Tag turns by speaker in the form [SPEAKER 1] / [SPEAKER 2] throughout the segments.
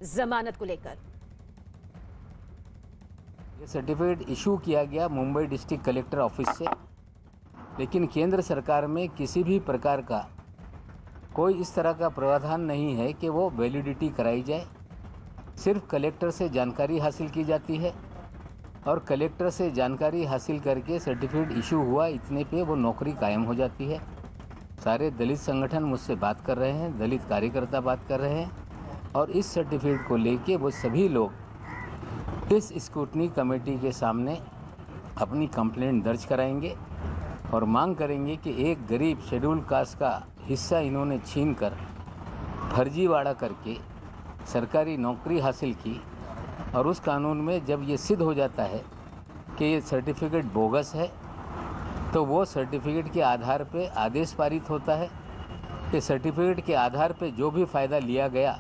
[SPEAKER 1] जमानत को लेकर।
[SPEAKER 2] ये सर्टिफिकेट इशू किया गया मुंबई डिस्ट्रिक्ट कलेक्टर ऑफिस से, लेकिन केंद्र सरकार में किसी भी प्रकार का कोई इस तरह का प्रावधान नहीं है कि वो वैलिडिटी कराई जाए। सिर्फ कलेक्टर से जानकारी हासिल की जाती है और कलेक्टर से जानकारी हासिल करके सर्टिफिकेट इशू हुआ इतने पे वो नौकरी कायम हो जाती है। सारे दलित संगठन मुझसे बात कर रहे हैं, दलित कार्यकर्ता बात कर रहे हैं और इस सर्टिफिकेट को लेके वो सभी लोग इस स्क्रूटनी कमेटी के सामने अपनी कंप्लेंट दर्ज कराएंगे और मांग करेंगे कि एक गरीब शेड्यूल कास्ट का हिस्सा इन्होंने छीनकर फर्जीवाड़ा करके सरकारी नौकरी हासिल की और उस कानून में जब ये सिद्ध हो जाता है कि ये सर्टिफिकेट बोगस है तो वो सर्टिफिकेट के आधार पे आदेश पारित होता है कि सर्टिफिकेट के आधार पे जो भी फ़ायदा लिया गया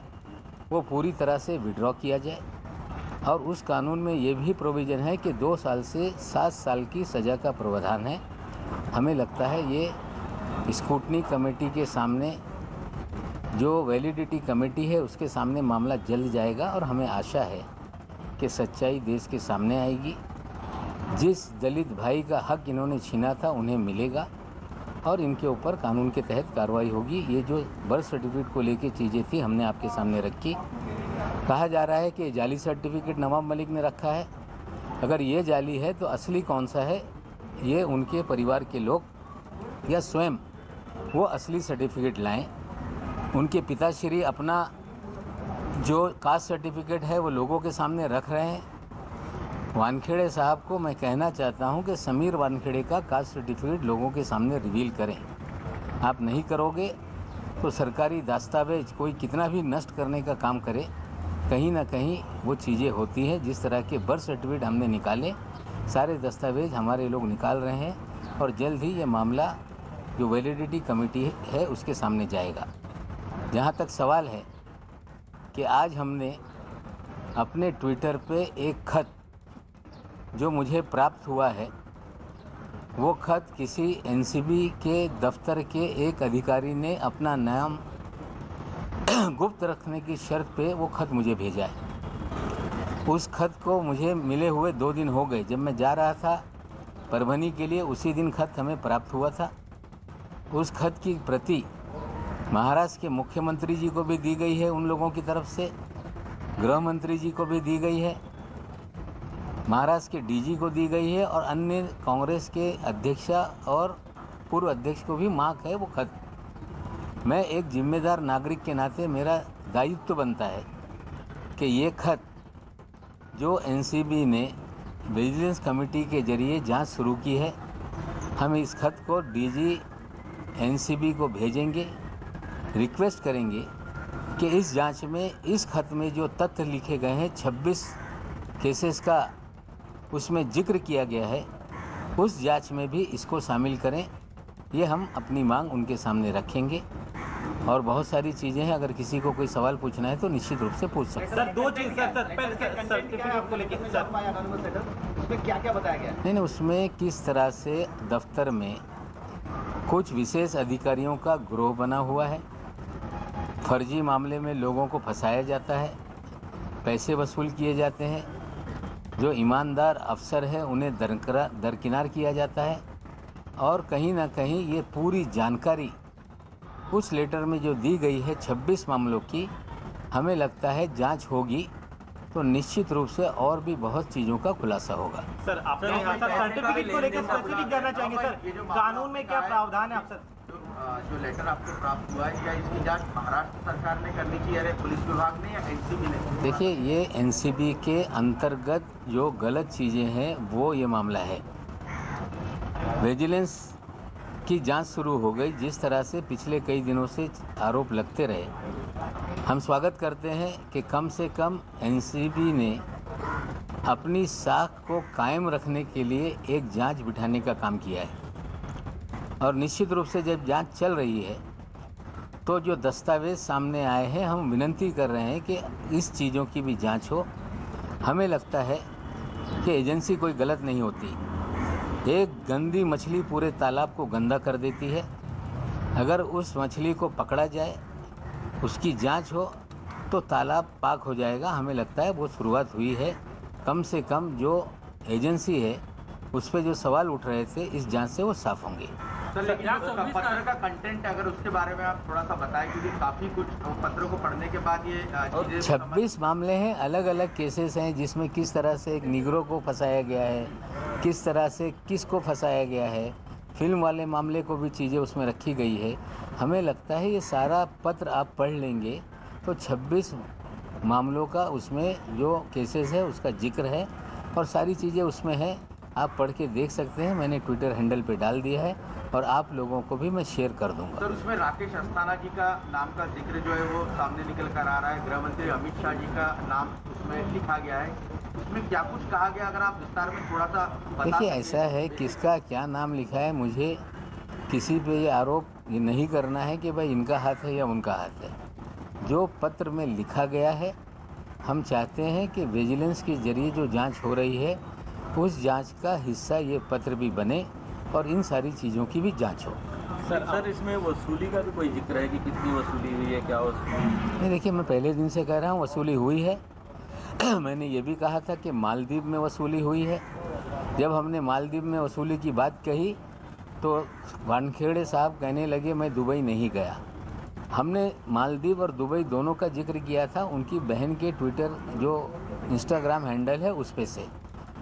[SPEAKER 2] वो पूरी तरह से विड्रॉ किया जाए। और उस कानून में ये भी प्रोविज़न है कि 2 साल से 7 साल की सज़ा का प्रावधान है। हमें लगता है ये स्क्रूटनी कमेटी के सामने जो वैलिडिटी कमेटी है उसके सामने मामला जल्द जाएगा और हमें आशा है कि सच्चाई देश के सामने आएगी। जिस दलित भाई का हक इन्होंने छीना था उन्हें मिलेगा और इनके ऊपर कानून के तहत कार्रवाई होगी। ये जो बर्थ सर्टिफिकेट को लेके चीज़ें थी हमने आपके सामने रखी। कहा जा रहा है कि जाली सर्टिफिकेट नवाब मलिक ने रखा है। अगर ये जाली है तो असली कौन सा है, ये उनके परिवार के लोग या स्वयं वो असली सर्टिफिकेट लाएं। उनके पिताश्री अपना जो कास्ट सर्टिफिकेट है वो लोगों के सामने रख रहे हैं। वानखेड़े साहब को मैं कहना चाहता हूं कि समीर वानखेड़े का कास्ट सर्टिफिकेट लोगों के सामने रिवील करें। आप नहीं करोगे तो सरकारी दस्तावेज कोई कितना भी नष्ट करने का काम करे, कहीं ना कहीं वो चीज़ें होती हैं। जिस तरह के बर्थ सर्टिफिकेट हमने निकाले, सारे दस्तावेज हमारे लोग निकाल रहे हैं और जल्द ही ये मामला जो वैलिडिटी कमेटी है उसके सामने जाएगा। जहाँ तक सवाल है कि आज हमने अपने ट्विटर पे एक खत जो मुझे प्राप्त हुआ है, वो खत किसी एनसीबी के दफ्तर के एक अधिकारी ने अपना नाम गुप्त रखने की शर्त पे वो खत मुझे भेजा है। उस खत को मुझे मिले हुए 2 दिन हो गए। जब मैं जा रहा था परभनी के लिए उसी दिन खत हमें प्राप्त हुआ था। उस खत की प्रति महाराष्ट्र के मुख्यमंत्री जी को भी दी गई है, उन लोगों की तरफ से गृह मंत्री जी को भी दी गई है, महाराष्ट्र के डीजी को दी गई है और अन्य कांग्रेस के अध्यक्षा और पूर्व अध्यक्ष को भी मांग है वो खत। मैं एक जिम्मेदार नागरिक के नाते मेरा दायित्व बनता है कि ये खत जो एनसीबी ने विजिलेंस कमेटी के जरिए जांच शुरू की है, हम इस खत को डीजी एनसीबी को भेजेंगे, रिक्वेस्ट करेंगे कि इस जांच में इस खत में जो तथ्य लिखे गए हैं 26 केसेस का उसमें जिक्र किया गया है, उस जांच में भी इसको शामिल करें। ये हम अपनी मांग उनके सामने रखेंगे और बहुत सारी चीज़ें हैं। अगर किसी को कोई सवाल पूछना है तो निश्चित रूप से पूछ सकते हैं।
[SPEAKER 3] सर 2 चीज़ सर सर्टिफिकेट को लेकर सर उसमें क्या बताया गया?
[SPEAKER 2] नहीं, उसमें किस तरह से दफ्तर में कुछ विशेष अधिकारियों का गिरोह बना हुआ है, फर्जी मामले में लोगों को फंसाया जाता है, पैसे वसूल किए जाते हैं, जो ईमानदार अफसर है उन्हें दरकिनार किया जाता है और कहीं ना कहीं ये पूरी जानकारी उस लेटर में जो दी गई है 26 मामलों की, हमें लगता है जांच होगी तो निश्चित रूप से और भी बहुत चीज़ों का खुलासा होगा।
[SPEAKER 3] सर आपने सर्टिफिकेट को लेकर स्पेसिफिक जानना चाहेंगे सर, कानून में क्या प्रावधान है? आप सर
[SPEAKER 4] जो लेटर आपको प्राप्त हुआ है, क्या इसकी जांच महाराष्ट्र सरकार ने करनी की है, पुलिस विभाग ने या एनसीबी ने?
[SPEAKER 2] देखिए, ये एनसीबी के अंतर्गत जो गलत चीज़ें हैं वो ये मामला है। विजिलेंस की जांच शुरू हो गई। जिस तरह से पिछले कई दिनों से आरोप लगते रहे, हम स्वागत करते हैं कि कम से कम एनसीबी ने अपनी साख को कायम रखने के लिए एक जांच बिठाने का काम किया है और निश्चित रूप से जब जांच चल रही है तो जो दस्तावेज सामने आए हैं, हम विनती कर रहे हैं कि इस चीज़ों की भी जांच हो। हमें लगता है कि एजेंसी कोई गलत नहीं होती। एक गंदी मछली पूरे तालाब को गंदा कर देती है। अगर उस मछली को पकड़ा जाए, उसकी जांच हो तो तालाब पाक हो जाएगा। हमें लगता है वो शुरुआत हुई है। कम से कम जो एजेंसी है उस पर जो सवाल उठ रहे थे इस जांच से वो साफ होंगे।
[SPEAKER 4] सर लेकिन पत्र का कंटेंट अगर उसके बारे में आप थोड़ा सा बताएं, क्योंकि काफ़ी कुछ पत्रों को पढ़ने के बाद ये चीज़ें
[SPEAKER 2] 26 मामले हैं, अलग अलग केसेस हैं जिसमें किस तरह से एक निगरो को फंसाया गया है, किस तरह से किसको फंसाया गया है, फिल्म वाले मामले को भी चीज़ें उसमें रखी गई है। हमें लगता है ये सारा पत्र आप पढ़ लेंगे तो 26 मामलों का उसमें जो केसेस है उसका जिक्र है और सारी चीज़ें उसमें है। आप पढ़ के देख सकते हैं। मैंने ट्विटर हैंडल पे डाल दिया है और आप लोगों को भी मैं शेयर कर दूंगा।
[SPEAKER 4] सर उसमें राकेश अस्थाना जी का नाम का जिक्र जो है वो सामने निकल कर आ रहा है। गृह मंत्री अमित शाह जी का नाम उसमें लिखा गया है। उसमें क्या कुछ कहा गया, अगर आप विस्तार में थोड़ा सा बता
[SPEAKER 2] देखिए,
[SPEAKER 4] सकें।
[SPEAKER 2] ऐसा है किसका क्या नाम लिखा है, मुझे किसी पे ये आरोप ये नहीं करना है कि भाई इनका हाथ है या उनका हाथ है। जो पत्र में लिखा गया है, हम चाहते हैं कि विजिलेंस के जरिए जो जांच हो रही है उस जांच का हिस्सा ये पत्र भी बने और इन सारी चीज़ों की भी जांच हो।
[SPEAKER 1] सर इसमें वसूली का भी कोई जिक्र है कि कितनी वसूली हुई है, क्या वसूली?
[SPEAKER 2] नहीं, देखिए, मैं पहले दिन से कह रहा हूँ वसूली हुई है। मैंने ये भी कहा था कि मालदीव में वसूली हुई है। जब हमने मालदीव में वसूली की बात कही तो वानखेड़े साहब कहने लगे मैं दुबई नहीं गया। हमने मालदीव और दुबई दोनों का जिक्र किया था उनकी बहन के ट्विटर जो इंस्टाग्राम हैंडल है उस पे से,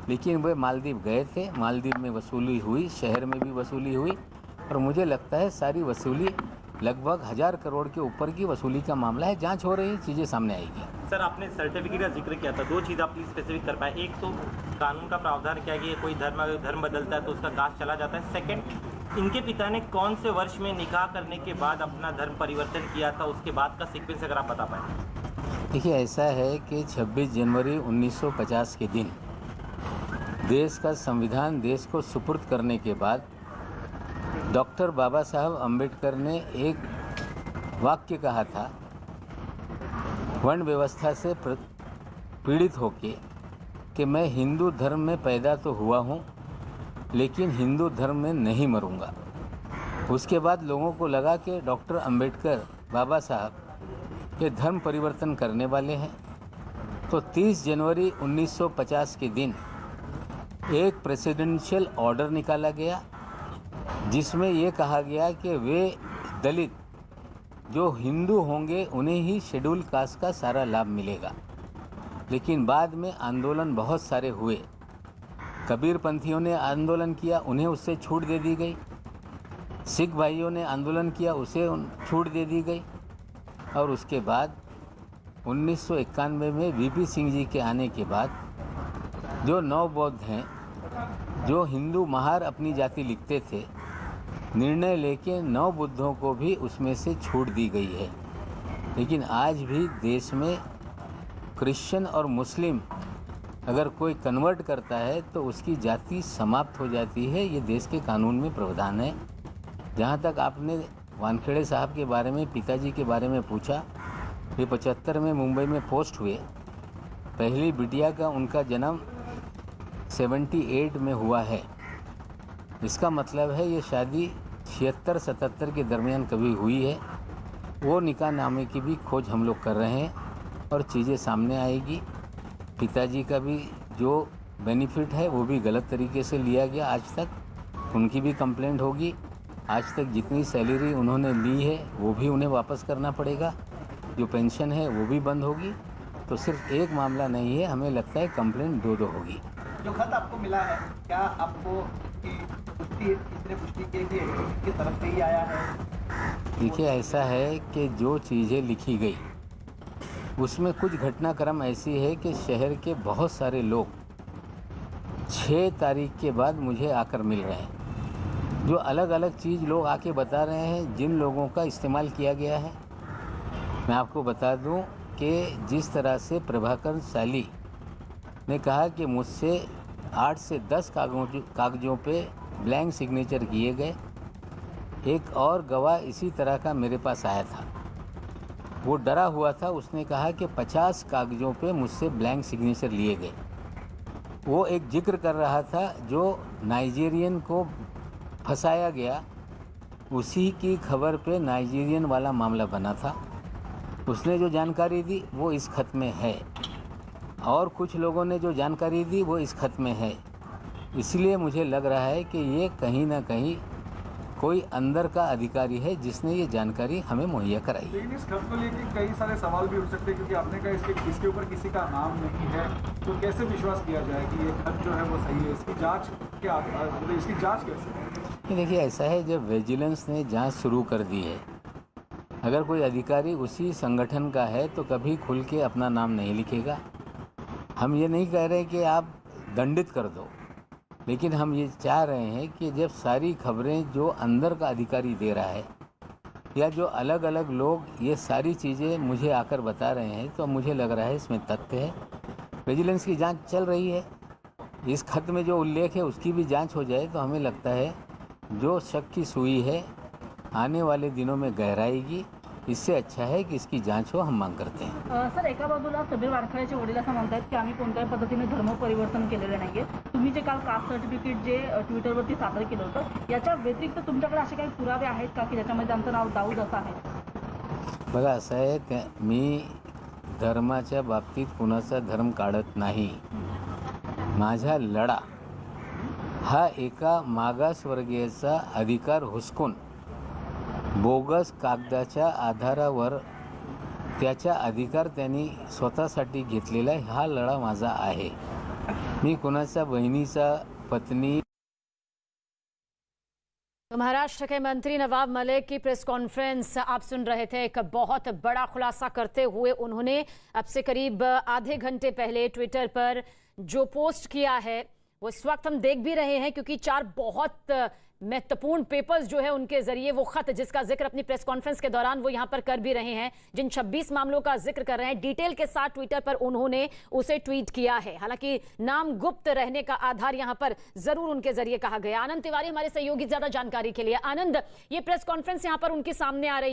[SPEAKER 2] लेकिन वे मालदीव गए थे। मालदीव में वसूली हुई, शहर में भी वसूली हुई और मुझे लगता है सारी वसूली लगभग 1000 करोड़ के ऊपर की वसूली का मामला है। जांच हो रही है, चीज़ें सामने आएगी।
[SPEAKER 3] सर आपने सर्टिफिकेट का जिक्र किया था, दो चीज़ आप प्लीज स्पेसिफिक कर पाए। एक तो कानून का प्रावधान क्या है कि कोई धर्म बदलता है तो उसका कास्ट चला जाता है। सेकंड, इनके पिता ने कौन से वर्ष में निकाह करने के बाद अपना धर्म परिवर्तन किया था, उसके बाद का सीक्वेंस अगर आप बता पाए।
[SPEAKER 2] देखिए, ऐसा है कि 26 जनवरी 1950 के दिन देश का संविधान देश को सुपुर्द करने के बाद डॉक्टर बाबा साहब अम्बेडकर ने एक वाक्य कहा था, वर्ण व्यवस्था से पीड़ित होके कि मैं हिंदू धर्म में पैदा तो हुआ हूँ लेकिन हिंदू धर्म में नहीं मरूंगा। उसके बाद लोगों को लगा कि डॉक्टर अम्बेडकर बाबा साहब ये धर्म परिवर्तन करने वाले हैं, तो 30 जनवरी 1950 के दिन एक प्रेसिडेंशियल ऑर्डर निकाला गया जिसमें ये कहा गया कि वे दलित जो हिंदू होंगे उन्हें ही शेड्यूल कास्ट का सारा लाभ मिलेगा। लेकिन बाद में आंदोलन बहुत सारे हुए, कबीरपंथियों ने आंदोलन किया, उन्हें उससे छूट दे दी गई। सिख भाइयों ने आंदोलन किया, उसे छूट दे दी गई। और उसके बाद 1991 में वीपी सिंह जी के आने के बाद जो नव बौद्ध हैं, जो हिंदू महार अपनी जाति लिखते थे, निर्णय लेके नव बुद्धों को भी उसमें से छूट दी गई है। लेकिन आज भी देश में क्रिश्चियन और मुस्लिम अगर कोई कन्वर्ट करता है तो उसकी जाति समाप्त हो जाती है। ये देश के कानून में प्रावधान है। जहाँ तक आपने वानखेड़े साहब के बारे में, पिताजी के बारे में पूछा, ये 75 में मुंबई में पोस्ट हुए। पहली बिटिया का उनका जन्म 78 में हुआ है। इसका मतलब है ये शादी 76-77 के दरमियान कभी हुई है। वो निकाह नामे की भी खोज हम लोग कर रहे हैं और चीज़ें सामने आएगी। पिताजी का भी जो बेनिफिट है वो भी गलत तरीके से लिया गया आज तक, उनकी भी कंप्लेंट होगी। आज तक जितनी सैलरी उन्होंने ली है वो भी उन्हें वापस करना पड़ेगा। जो पेंशन है वो भी बंद होगी। तो सिर्फ एक मामला नहीं है, हमें लगता है कंप्लेंट दो होगी।
[SPEAKER 5] जो खत आपको मिला है, क्या आपको इसने पुष्टि की कि की तरफ से ही आया है?
[SPEAKER 2] देखिए, ऐसा है कि जो चीज़ें लिखी गई उसमें कुछ घटनाक्रम ऐसी है कि शहर के बहुत सारे लोग 6 तारीख के बाद मुझे आकर मिल रहे हैं। जो अलग अलग चीज़ लोग आके बता रहे हैं, जिन लोगों का इस्तेमाल किया गया है। मैं आपको बता दूं कि जिस तरह से प्रभाकर साली ने कहा कि मुझसे 8 से 10 कागज़ों पे ब्लैंक सिग्नेचर किए गए। एक और गवाह इसी तरह का मेरे पास आया था, वो डरा हुआ था। उसने कहा कि 50 कागज़ों पे मुझसे ब्लैंक सिग्नेचर लिए गए। वो एक जिक्र कर रहा था जो नाइजीरियन को फंसाया गया, उसी की खबर पे नाइजीरियन वाला मामला बना था। उसने जो जानकारी दी वो इस खत में है, और कुछ लोगों ने जो जानकारी दी वो इस खत में है। इसलिए मुझे लग रहा है कि ये कहीं ना कहीं कोई अंदर का अधिकारी है जिसने ये जानकारी हमें मुहैया कराई।
[SPEAKER 6] लेकिन इस खत को लेकर कई सारे सवाल भी उठ सकते हैं, क्योंकि आपने कहा इसके ऊपर किसी का नाम नहीं है, तो कैसे विश्वास किया जाए कि ये खत जो है वो सही है? इसकी जांच क्या, मतलब इसकी जांच कैसे है?
[SPEAKER 2] देखिए, ऐसा है, जब विजिलेंस ने जांच शुरू कर दी है, अगर कोई अधिकारी उसी संगठन का है तो कभी खुल के अपना नाम नहीं लिखेगा। हम ये नहीं कह रहे कि आप दंडित कर दो, लेकिन हम ये चाह रहे हैं कि जब सारी खबरें जो अंदर का अधिकारी दे रहा है या जो अलग अलग लोग ये सारी चीज़ें मुझे आकर बता रहे हैं, तो मुझे लग रहा है इसमें तथ्य है। विजिलेंस की जांच चल रही है, इस खत में जो उल्लेख है उसकी भी जांच हो जाए तो हमें लगता है जो शक की सुई है आने वाले दिनों में गहराएगी। इससे अच्छा है कि इसकी जांच हो, हम मांग करते हैं।
[SPEAKER 7] सर, एका बाजूला समीर वारखळेचे वडील असं म्हणतात की आम्ही कोणत्याही पद्धतीने धर्म परिवर्तन केलेलं नाहीये. तुम्ही जे काल कास्ट सर्टिफिकेट जे ट्विटरवरती सादर केलं होतं, याच्या व्यतिरिक्त तुमच्याकडे असे काही पुरावे आहेत का की ज्याच्यामध्ये आमचं नाव दाऊद असं आहे?
[SPEAKER 2] बघा, असं आहे, मी धर्माच्या बाबतीत कुणाचा धर्म काढत नाही. माझा लढा हा एका मागासवर्गीयाचा अधिकार हुसकून बोगस कागदाच्या आधारावर त्याचा अधिकार त्यांनी स्वतःसाठी घेतलेला हा लढा माझा आहे. मी कुणाचा बहिणीचा, पत्नी।
[SPEAKER 8] तो महाराष्ट्र के मंत्री नवाब मलिक की प्रेस कॉन्फ्रेंस आप सुन रहे थे। एक बहुत बड़ा खुलासा करते हुए उन्होंने अब से करीब आधे घंटे पहले ट्विटर पर जो पोस्ट किया है वो इस वक्त हम देख भी रहे हैं, क्योंकि 4 बहुत महत्वपूर्ण पेपर्स जो है उनके जरिए वो खत जिसका जिक्र अपनी प्रेस कॉन्फ्रेंस के दौरान वो यहां पर कर भी रहे हैं, जिन 26 मामलों का जिक्र कर रहे हैं, डिटेल के साथ ट्विटर पर उन्होंने उसे ट्वीट किया है। हालांकि नाम गुप्त रहने का आधार यहां पर जरूर उनके जरिए कहा गया। आनंद तिवारी हमारे सहयोगी ज्यादा जानकारी के लिए। आनंद, ये प्रेस कॉन्फ्रेंस यहां पर उनके सामने आ रही